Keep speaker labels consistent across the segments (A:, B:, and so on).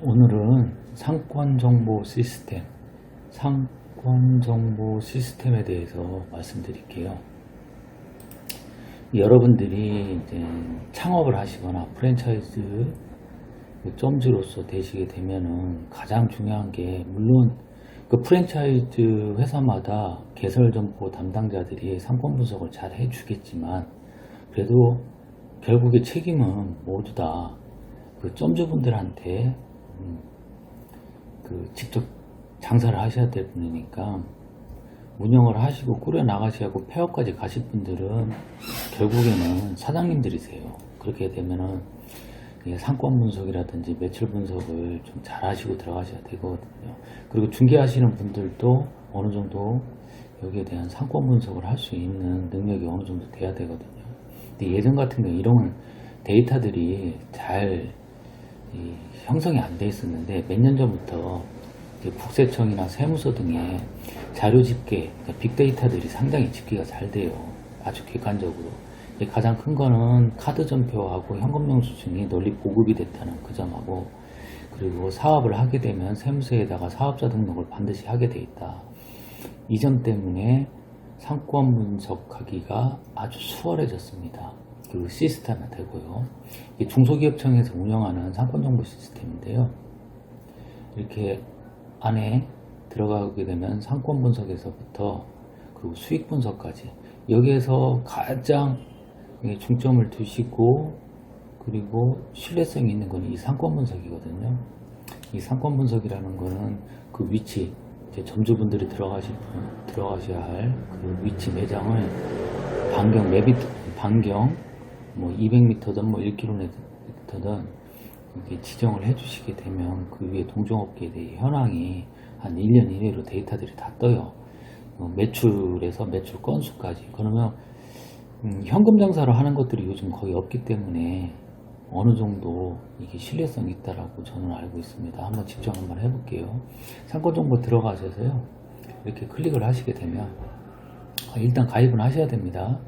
A: 오늘은 상권정보 시스템에 대해서 말씀드릴게요. 여러분들이 이제 창업을 하시거나 프랜차이즈 점주로서 되시게 되면은 가장 중요한 게, 물론 그 프랜차이즈 회사마다 개설점포 담당자들이 상권 분석을 잘 해주겠지만, 그래도 결국의 책임은 모두 다 그 점주분들한테 직접 장사를 하셔야 될 분이니까, 운영을 하시고 꾸려 나가셔야 하고 폐업까지 가실 분들은 결국에는 사장님들이세요. 그렇게 되면은 상권 분석이라든지 매출 분석을 좀 잘 하시고 들어가셔야 되거든요. 그리고 중개하시는 분들도 어느 정도 여기에 대한 상권 분석을 할 수 있는 능력이 어느 정도 돼야 되거든요. 근데 예전 같은 경우 이런 데이터들이 잘 형성이 안 돼 있었는데, 몇 년 전부터 국세청이나 세무서 등의 자료 집계, 그러니까 빅데이터들이 상당히 집계가 잘 돼요. 아주 객관적으로. 가장 큰 거는 카드 전표하고 현금 영수증이 널리 보급이 됐다는 그 점하고, 그리고 사업을 하게 되면 세무서에다가 사업자 등록을 반드시 하게 돼 있다. 이 점 때문에 상권 분석하기가 아주 수월해졌습니다. 그리고 시스템화 되고요. 중소기업청에서 운영하는 상권정보 시스템인데요. 이렇게 안에 들어가게 되면 상권 분석에서부터 그리고 수익 분석까지, 여기에서 가장 중점을 두시고 그리고 신뢰성이 있는 건 이 상권 분석이거든요. 이 상권 분석이라는 거는 그 위치, 이제 점주분들이 들어가셔야 할 그 위치 매장을 반경 뭐 200m든 뭐 1km든 이렇게 지정을 해주시게 되면 그 위에 동종업계에 대해 현황이 한 1년 이내로 데이터들이 다 떠요. 매출에서 매출 건수까지. 그러면 현금 장사를 하는 것들이 요즘 거의 없기 때문에 어느 정도 이게 신뢰성이 있다라고 저는 알고 있습니다. 한번 집중 한번 해볼게요. 상권정보 들어가셔서요, 이렇게 클릭을 하시게 되면 일단 가입은 하셔야 됩니다.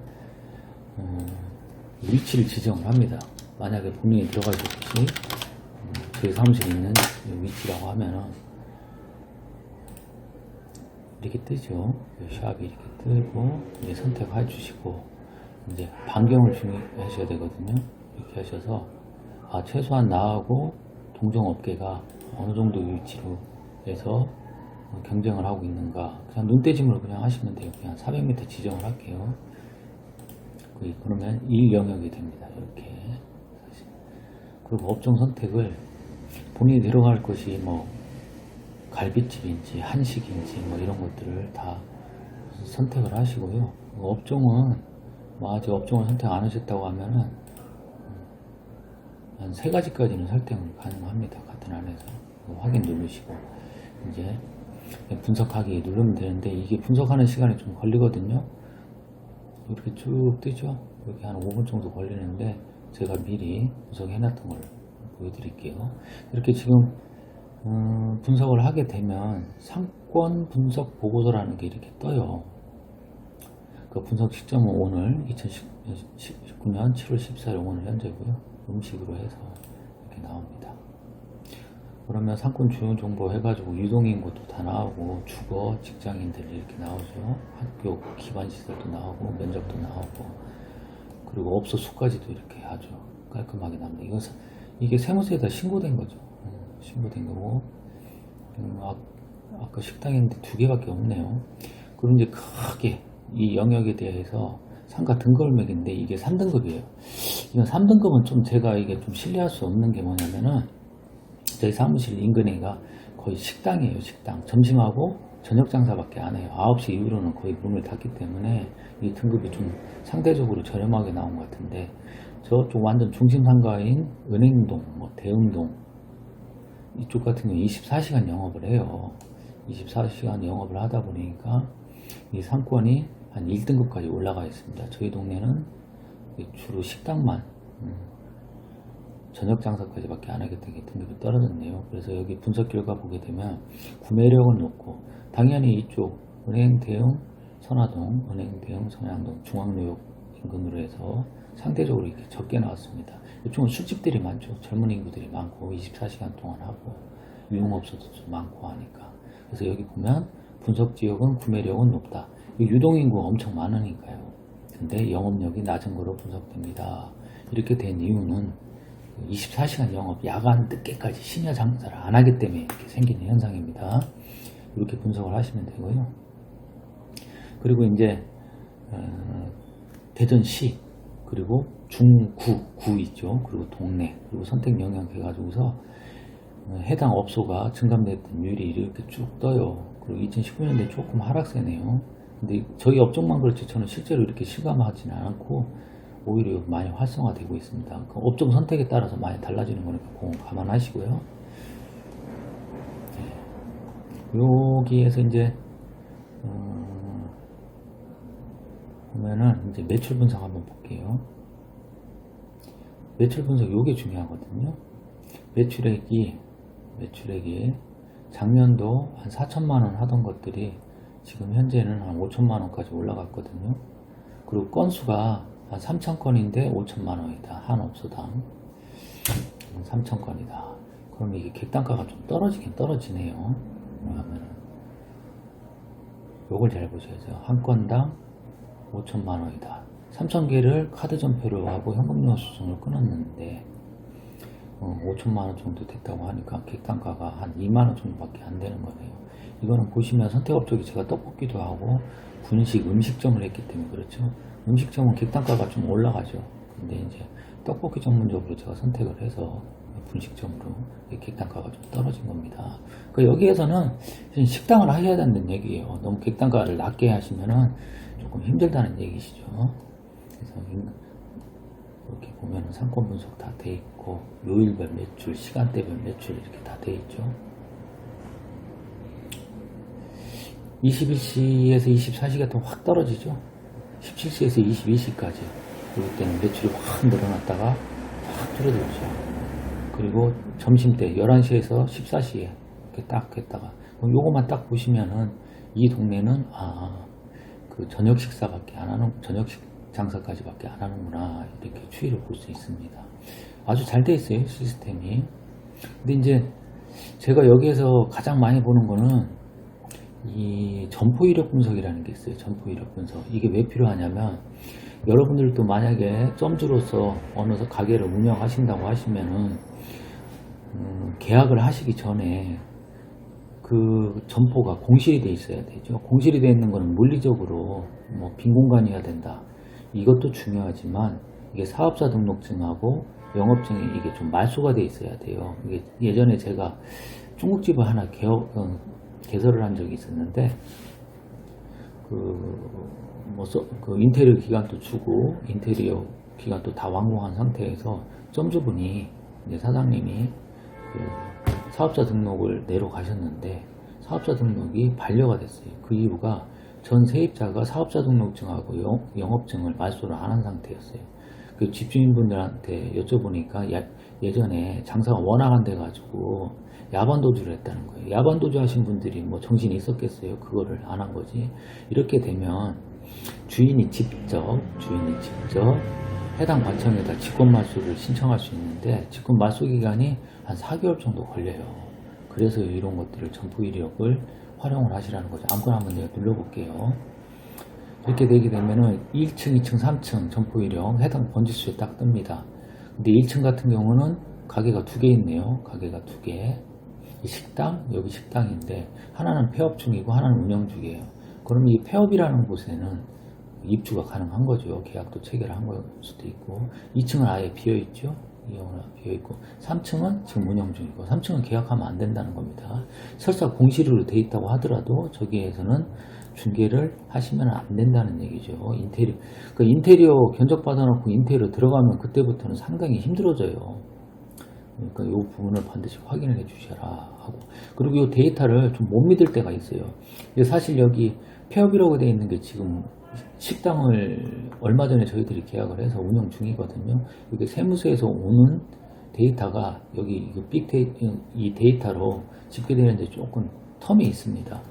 A: 위치를 지정을 합니다. 만약에 본인이 들어가셨듯이 저희 사무실에 있는 위치라고 하면은 이렇게 뜨죠. 샵이 이렇게 뜨고, 이제 선택해 주시고, 이제 반경을 중요하셔야 되거든요. 이렇게 하셔서 최소한 나하고 동종업계가 어느 정도 위치로 해서 경쟁을 하고 있는가, 그냥 눈대중으로 그냥 하시면 돼요. 그냥 400m 지정을 할게요. 그러면 이 영역이 됩니다. 이렇게. 그리고 업종 선택을 본인이 들어갈 것이 뭐 갈비집인지 한식인지 뭐 이런 것들을 다 선택을 하시고요. 업종은 뭐 아직 업종을 선택 안 하셨다고 하면은 한 3가지까지는 설정을 가능합니다. 같은 안에서 확인 누르시고 이제 분석하기 누르면 되는데, 이게 분석하는 시간이 좀 걸리거든요. 이렇게 쭉 뜨죠. 이렇게 한 5분 정도 걸리는데 제가 미리 분석해 놨던 걸 보여드릴게요. 이렇게 지금 분석을 하게 되면 상권 분석 보고서라는 게 이렇게 떠요. 그 분석 시점은 오늘 2019년 7월 14일 오늘 현재고요. 음식으로 해서 이렇게 나옵니다. 그러면 상권 주요 정보 해가지고 유동인구도 다 나오고, 주거, 직장인들이 이렇게 나오죠. 학교, 기반시설도 나오고, 면적도 나오고, 그리고 업소 수까지도 이렇게 아주 깔끔하게 나옵니다. 이게 세무서에다 신고된 거죠. 신고된 거고, 아까 식당인데 2개밖에 없네요. 그리고 이제 크게 이 영역에 대해서 상가 등급을 매긴데, 이게 3등급이에요. 이건 3등급은 좀 제가 이게 좀 신뢰할 수 없는 게 뭐냐면은, 저희 사무실 인근에가 거의 식당이에요. 식당. 점심하고 저녁 장사밖에 안 해요. 9시 이후로는 거의 문을 닫기 때문에 이 등급이 좀 상대적으로 저렴하게 나온 것 같은데, 저쪽 완전 중심 상가인 은행동, 뭐 대흥동 이쪽 같은 경우 24시간 영업을 해요. 24시간 영업을 하다 보니까 이 상권이 한 1등급까지 올라가 있습니다. 저희 동네는 주로 식당만 저녁 장사까지밖에 안 하게 되게 등급이 떨어졌네요. 그래서 여기 분석 결과 보게 되면 구매력은 높고, 당연히 이쪽 은행 대응 선화동, 은행 대응 선양동, 중앙뉴욕 인근으로 해서 상대적으로 이렇게 적게 나왔습니다. 이쪽은 술집들이 많죠. 젊은 인구들이 많고 24시간 동안 하고 유흥업소도 많고 하니까. 그래서 여기 보면 분석지역은 구매력은 높다. 유동인구가 엄청 많으니까요. 근데 영업력이 낮은 거로 분석됩니다. 이렇게 된 이유는 24시간 영업, 야간 늦게까지 심야 장사를 안 하기 때문에 이렇게 생기는 현상입니다. 이렇게 분석을 하시면 되고요. 그리고 이제 대전시, 그리고 중구, 구 있죠. 그리고 동네, 그리고 선택 영역 해가지고서 해당 업소가 증감됐던 율이 이렇게 쭉 떠요. 그리고 2019년도에 조금 하락세네요. 근데 저희 업종만 그렇지 저는 실제로 이렇게 실감하지는 않고 오히려 많이 활성화되고 있습니다. 그 업종 선택에 따라서 많이 달라지는 거니까 그건 감안하시고요. 여기에서 이제 보면은 이제 매출 분석 한번 볼게요. 매출 분석 요게 중요하거든요. 매출액이 작년도 한 4천만원 하던 것들이 지금 현재는 한 5천만원까지 올라갔거든요. 그리고 건수가 한 3,000건인데 5천만원이다. 한 업소당 3,000건이다. 그럼 이게 객단가가 좀 떨어지긴 떨어지네요. 그러면은 요걸 잘 보셔야죠. 한 건당 5천만원이다. 3,000개를 카드 전폐로 하고 현금 영수증을 끊었는데 5천만원 정도 됐다고 하니까 객단가가 한 2만원 정도밖에 안 되는 거네요. 이거는 보시면 선택업 쪽에 제가 떡볶이도 하고 분식, 음식점을 했기 때문에 그렇죠. 음식점은 객단가가 좀 올라가죠. 근데 이제 떡볶이 전문적으로 제가 선택을 해서 분식점으로 객단가가 좀 떨어진 겁니다. 그러니까 여기에서는 식당을 하셔야 된다는 얘기예요. 너무 객단가를 낮게 하시면은 조금 힘들다는 얘기시죠. 그래서 이렇게 보면은 상권 분석 다 돼 있고 요일별 매출, 시간대별 매출 이렇게 다 돼 있죠. 21시에서 24시가 또 확 떨어지죠. 17시에서 22시까지. 그럴 때는 매출이 확 늘어났다가 확 줄어들죠. 그리고 점심때 11시에서 14시에 이렇게 딱 했다가 요거만 딱 보시면은 이 동네는 그 저녁 식사밖에 안 하는, 저녁 장사까지밖에 안 하는구나 이렇게 추이를 볼 수 있습니다. 아주 잘 돼 있어요, 시스템이. 근데 이제 제가 여기에서 가장 많이 보는 거는 이 점포 이력 분석이라는 게 있어요. 점포 이력 분석. 이게 왜 필요하냐면 여러분들도 만약에 점주로서 어느 가게를 운영하신다고 하시면은 계약을 하시기 전에 그 점포가 공실이 돼 있어야 되죠. 공실이 돼 있는 거는 물리적으로 뭐 빈 공간이어야 된다. 이것도 중요하지만 이게 사업자 등록증하고 영업증이 이게 좀 말소가 돼 있어야 돼요. 이게 예전에 제가 중국집을 하나 개설을 한 적이 있었는데 그 인테리어 기간도 주고 인테리어 기간도 다 완공한 상태에서 점주분이 이제 사장님이 그 사업자 등록을 내러 가셨는데 사업자 등록이 반려가 됐어요. 그 이유가 전 세입자가 사업자 등록증하고 영업증을 말소를 안 한 상태였어요. 그 집주인분들한테 여쭤보니까 예전에 장사가 워낙 안 돼가지고 야반도주를 했다는 거예요. 야반도주 하신 분들이 뭐 정신이 있었겠어요. 그거를 안 한 거지. 이렇게 되면 주인이 직접 해당 관청에다 직권말소를 신청할 수 있는데 직권말소 기간이 한 4개월 정도 걸려요. 그래서 이런 것들을 점포 이력을 활용을 하시라는 거죠. 아무거나 한번 내가 눌러볼게요. 이렇게 되게 되면은 1층, 2층, 3층 점포 이력 해당 번지수에 딱 뜹니다. 근데 1층 같은 경우는 가게가 2개 있네요. 가게가 2개. 식당, 여기 식당인데 하나는 폐업 중이고 하나는 운영 중이에요. 그럼 이 폐업이라는 곳에는 입주가 가능한 거죠. 계약도 체결한 걸 수도 있고 2층은 아예 비어있죠. 비어있고 3층은 지금 운영 중이고 3층은 계약하면 안 된다는 겁니다. 설사 공실으로 돼 있다고 하더라도 저기에서는 중개를 하시면 안 된다는 얘기죠. 인테리어 견적 받아놓고 인테리어 들어가면 그때부터는 상당히 힘들어져요. 그러니까 이 부분을 반드시 확인을 해 주셔라 하고, 그리고 이 데이터를 좀 못 믿을 때가 있어요. 사실 여기 폐업이라고 되어 있는 게 지금 식당을 얼마 전에 저희들이 계약을 해서 운영 중이거든요. 이게 세무서에서 오는 데이터가 여기 이 데이터로 집계되는데 조금 텀이 있습니다.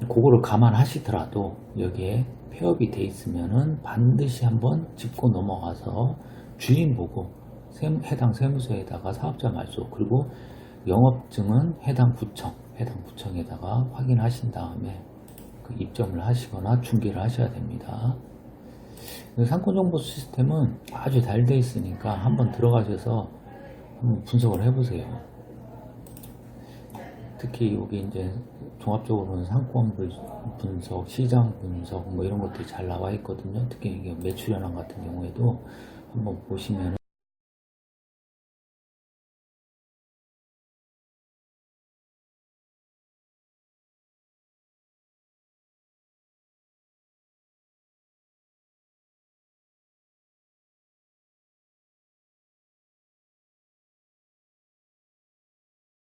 A: 그거를 감안하시더라도 여기에 폐업이 돼 있으면은 반드시 한번 짚고 넘어가서 주인 보고 해당 세무서에다가 사업자 말소, 그리고 영업증은 해당 구청에다가 확인하신 다음에 그 입점을 하시거나 중개를 하셔야 됩니다. 상권정보 시스템은 아주 잘 돼 있으니까 한번 들어가셔서 한번 분석을 해보세요. 특히 여기 이제 종합적으로는 상권 분석, 시장 분석 뭐 이런 것들이 잘 나와 있거든요. 특히 이게 매출 현황 같은 경우에도 한번 보시면